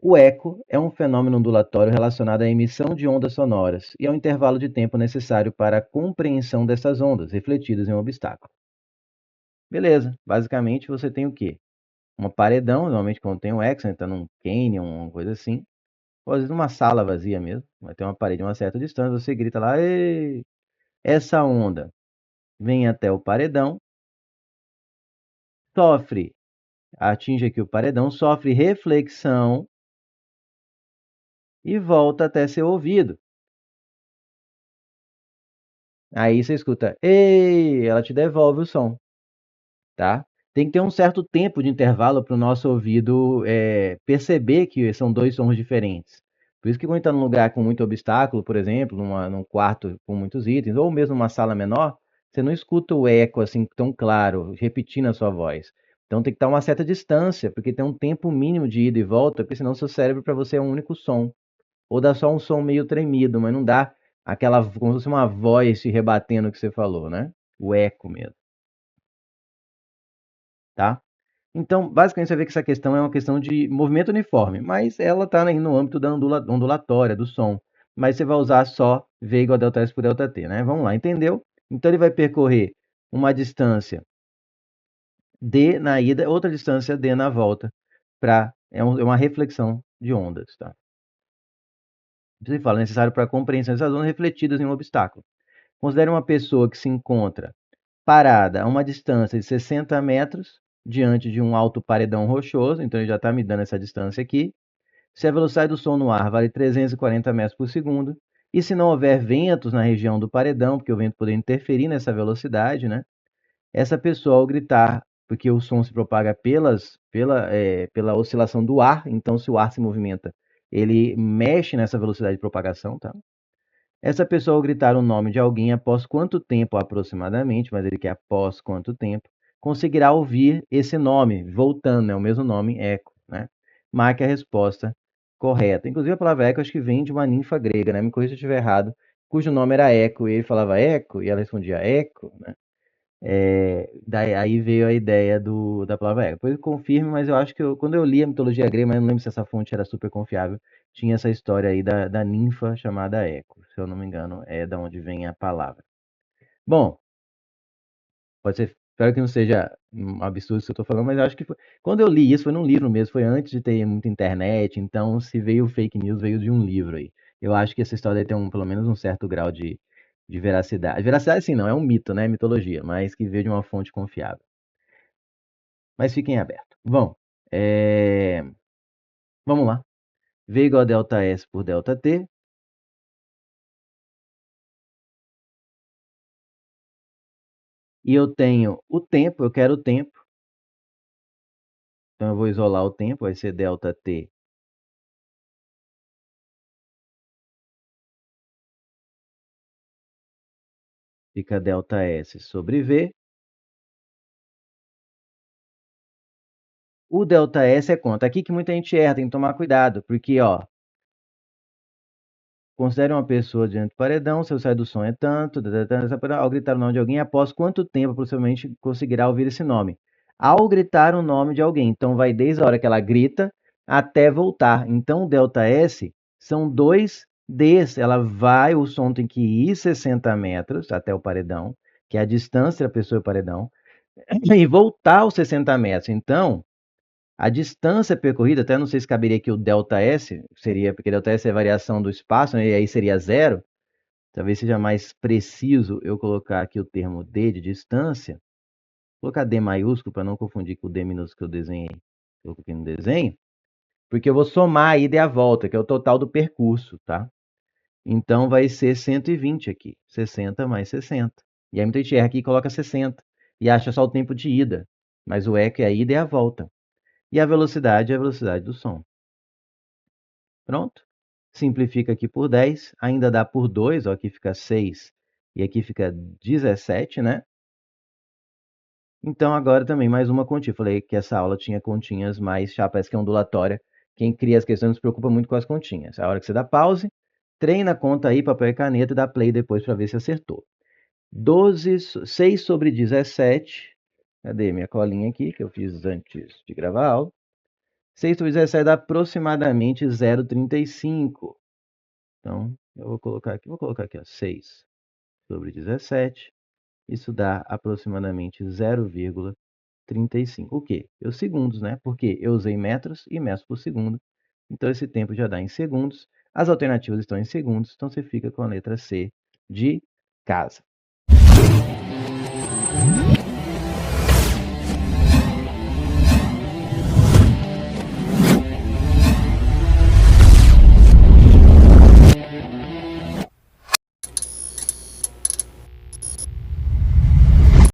O eco é um fenômeno ondulatório relacionado à emissão de ondas sonoras e ao intervalo de tempo necessário para a compreensão dessas ondas refletidas em um obstáculo. Beleza, basicamente você tem o quê? Uma paredão, normalmente quando tem um eco, você está num canyon, uma coisa assim, ou às vezes numa sala vazia mesmo, vai ter uma parede a uma certa distância, você grita lá, ei, essa onda vem até o paredão, sofre, atinge aqui o paredão, sofre reflexão e volta até seu ouvido. Aí você escuta, ei, ela te devolve o som, tá? Tem que ter um certo tempo de intervalo para o nosso ouvido perceber que são dois sons diferentes. Por isso que quando está num lugar com muito obstáculo, por exemplo, num quarto com muitos itens, ou mesmo numa sala menor, você não escuta o eco assim tão claro, repetindo a sua voz. Então tem que estar uma certa distância, porque tem um tempo mínimo de ida e volta, porque senão seu cérebro para você é um único som. Ou dá só um som meio tremido, mas não dá aquela, como se fosse uma voz se rebatendo o que você falou, né? O eco mesmo, tá? Então, basicamente, você vê que essa questão é uma questão de movimento uniforme, mas ela está no âmbito da ondulatória, do som. Mas você vai usar só V igual a delta S por delta T, né? Vamos lá, entendeu? Então, ele vai percorrer uma distância D na ida, outra distância D na volta, é uma reflexão de ondas, tá? Você fala, necessário para a compreensão dessas ondas refletidas em um obstáculo. Considere uma pessoa que se encontra parada a uma distância de 60 metros diante de um alto paredão rochoso, então ele já está me dando essa distância aqui. Se a velocidade do som no ar vale 340 metros por segundo, e se não houver ventos na região do paredão, porque o vento poderia interferir nessa velocidade, né? Essa pessoa, ao gritar, porque o som se propaga pela oscilação do ar, então se o ar se movimenta, ele mexe nessa velocidade de propagação, tá? Essa pessoa, ao gritar o nome de alguém após quanto tempo aproximadamente, mas ele quer após quanto tempo, conseguirá ouvir esse nome, voltando, né? O mesmo nome, eco, né? Marque a resposta correta. Inclusive, a palavra eco acho que vem de uma ninfa grega, né? Me corrija se eu estiver errado, cujo nome era Eco, e ele falava eco, e ela respondia eco, né? Daí, aí veio a ideia da palavra eco. Depois confirme, mas eu acho que quando eu li a mitologia grega, mas não lembro se essa fonte era super confiável, tinha essa história aí da ninfa chamada Eco, se eu não me engano, é da onde vem a palavra. Bom, pode ser, espero que não seja um absurdo isso que eu estou falando, mas eu acho que quando eu li isso foi num livro mesmo, foi antes de ter muita internet, então se veio fake news, veio de um livro aí. Eu acho que essa história tem pelo menos um certo grau de veracidade. Veracidade sim, não, é um mito, né? Mitologia, mas que veio de uma fonte confiável. Mas fiquem abertos. Bom, é, vamos lá. V igual a delta S por delta T. E eu tenho o tempo, eu quero o tempo. Então eu vou isolar o tempo, vai ser delta T. Fica delta S sobre V. O delta S é quanto? Aqui que muita gente erra, tem que tomar cuidado, porque, ó, considere uma pessoa diante do paredão, seu sair do som é tanto, ao gritar o nome de alguém, após quanto tempo possivelmente conseguirá ouvir esse nome? Ao gritar o nome de alguém. Então vai desde a hora que ela grita até voltar. Então o delta S são dois Ds. Ela vai, o som tem que ir 60 metros até o paredão, que é a distância da pessoa e o paredão, e voltar aos 60 metros. Então, a distância percorrida, até não sei se caberia aqui o ΔS, seria, porque ΔS é a variação do espaço, né, e aí seria zero. Talvez seja mais preciso eu colocar aqui o termo D de distância. Vou colocar D maiúsculo para não confundir com o D minúsculo que eu desenhei, que eu coloquei no desenho, porque eu vou somar a ida e a volta, que é o total do percurso, tá? Então vai ser 120 aqui, 60 mais 60. E aí muita gente erra aqui e coloca 60 e acha só o tempo de ida, mas o eco é a ida e a volta. E a velocidade é a velocidade do som. Pronto. Simplifica aqui por 10, ainda dá por 2, ó, aqui fica 6 e aqui fica 17, né? Então agora também mais uma continha. Falei que essa aula tinha continhas mais, já parece que é ondulatória. Quem cria as questões não se preocupa muito com as continhas. A hora que você dá pause, treina a conta aí, papel e caneta e dá play depois para ver se acertou. 12, 6 sobre 17. Cadê minha colinha aqui que eu fiz antes de gravar a aula? 6 sobre 17 dá aproximadamente 0,35. Então, eu vou colocar aqui, ó, 6 sobre 17. Isso dá aproximadamente 0,35. O quê? Os segundos, né? Porque eu usei metros e metros por segundo. Então, esse tempo já dá em segundos. As alternativas estão em segundos, então você fica com a letra C de casa.